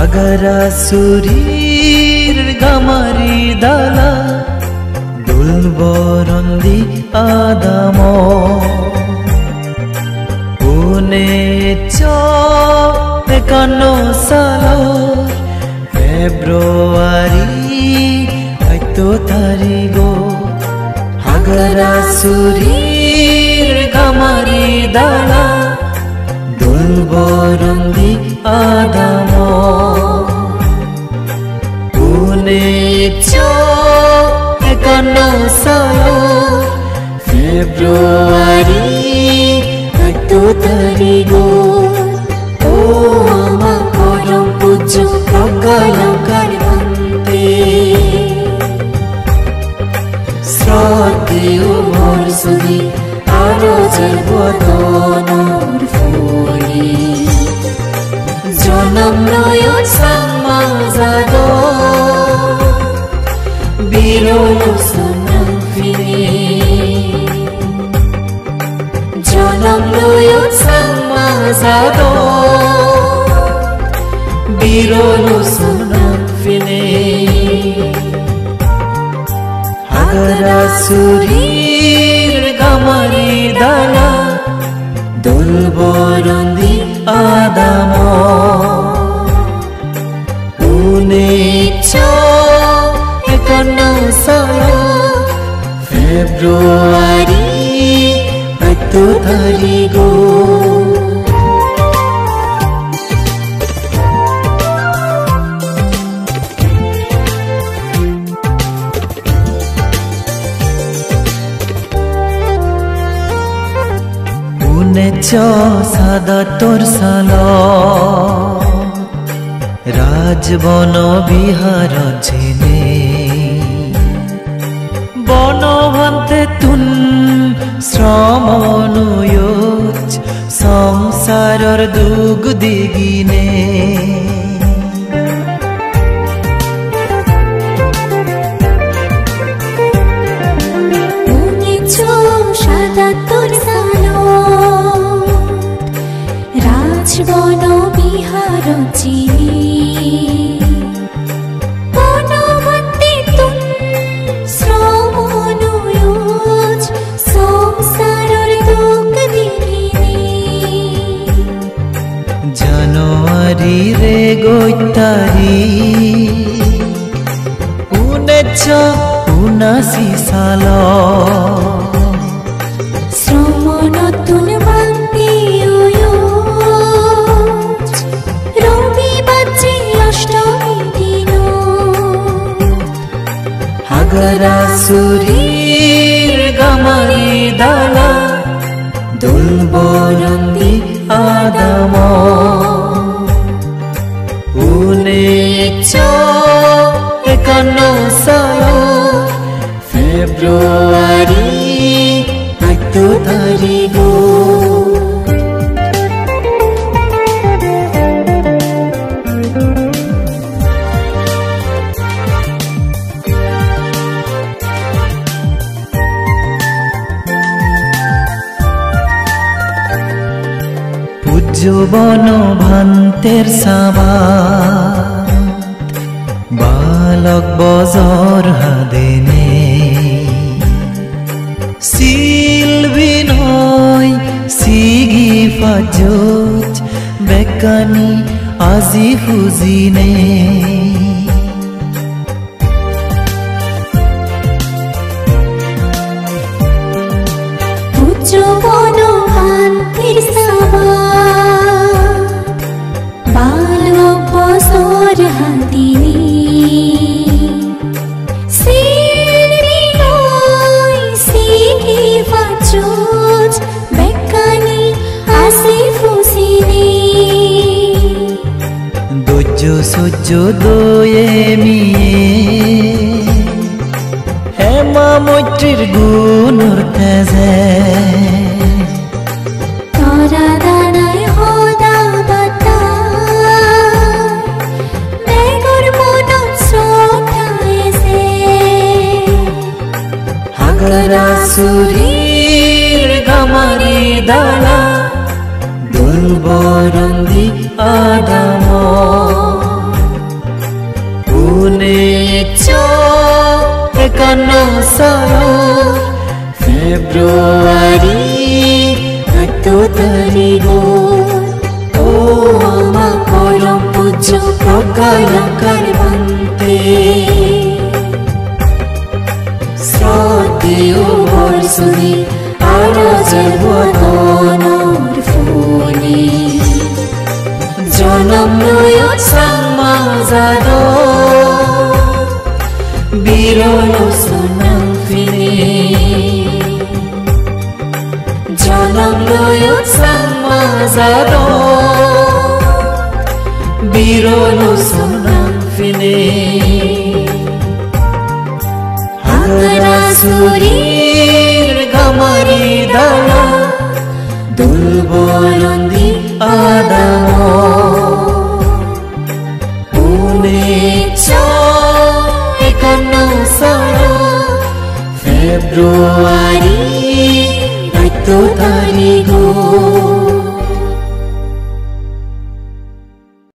হাগারা সুরির গামারি দালা দুলবরন্দি আদাম পুনে একান্ন সালর ফেব্রুয়ারি 8 তারিখ হাগারা সুরির গামারি দালা দুলবরন্দি আদাম পুনে 51 সালর ফেব্রুয়ারি 8 তারিখ ও আমার পরম পূজ্য প্রজ্ঞালঙ্কার বন্দে শ্রদ্ধেয় বর্ষদি আরো বদনর ফুলি জনম নয় সমাজাদ বিরল সুনম ফিরে জনম নয় সমাজাদ বিরল সুনম ফিরে হাগারা সুরির গামারি দালা দুলবরন্দি আদাম পুনে 51 সালর ফেব্রুয়ারি 8 তারিখ সাদাতর সাল রাজবন বিহার ছেনে বনভন্তে তুন শ্রমনুয়োজ সংসারর দুগ দিগিনে রাজবন বিহার বনবন্তে তুন শ্রমনুয়োজ সংসারর দুঃখ দিগিনে জানুয়ারি রে 1979 সাল শ্রমনতুন হাগারা সুরির গামারি দালা দুলবরন্দি আদাম পুনে 51 সালর ফেব্রুয়ারি 8 তারিখ যৌবন ভান্তের সাবাত বালক বজর হাদেনে শিলবি নয় সিগি ফাজত বেকানি আজি ফুজিনে যৌবন ভান্তের সাবাত বালক বজর হাদিনে শিলবি নয় সিগি ফাজত বেকানি আজি ফুজিনে ধৈর্য সহ্য দয়ে মিয়ে হেমা মৈত্রীর গুণর তেজে তোরা দানায় হদা বাতা বেগর মনত শ্রদ্ধায়েছে হাগারা সুরির গামারি দালা দুলবরন্দি আদাম सालो फेब्रुवारी 8 तारिख ओ आमा परम पूज्य प्रज्ञालंकार बन्ते श्रद्धेय बर्षुनी आरजेर बदनर फुले जनम लय सामा जादो बिरलो सोनाम फिने जनम लय सामा जादो बिरलो सोनाम फिने हांगरा सुरीर गमारी दाला दुलबरंदी आदामो फेब्रुवारी 8 तारिख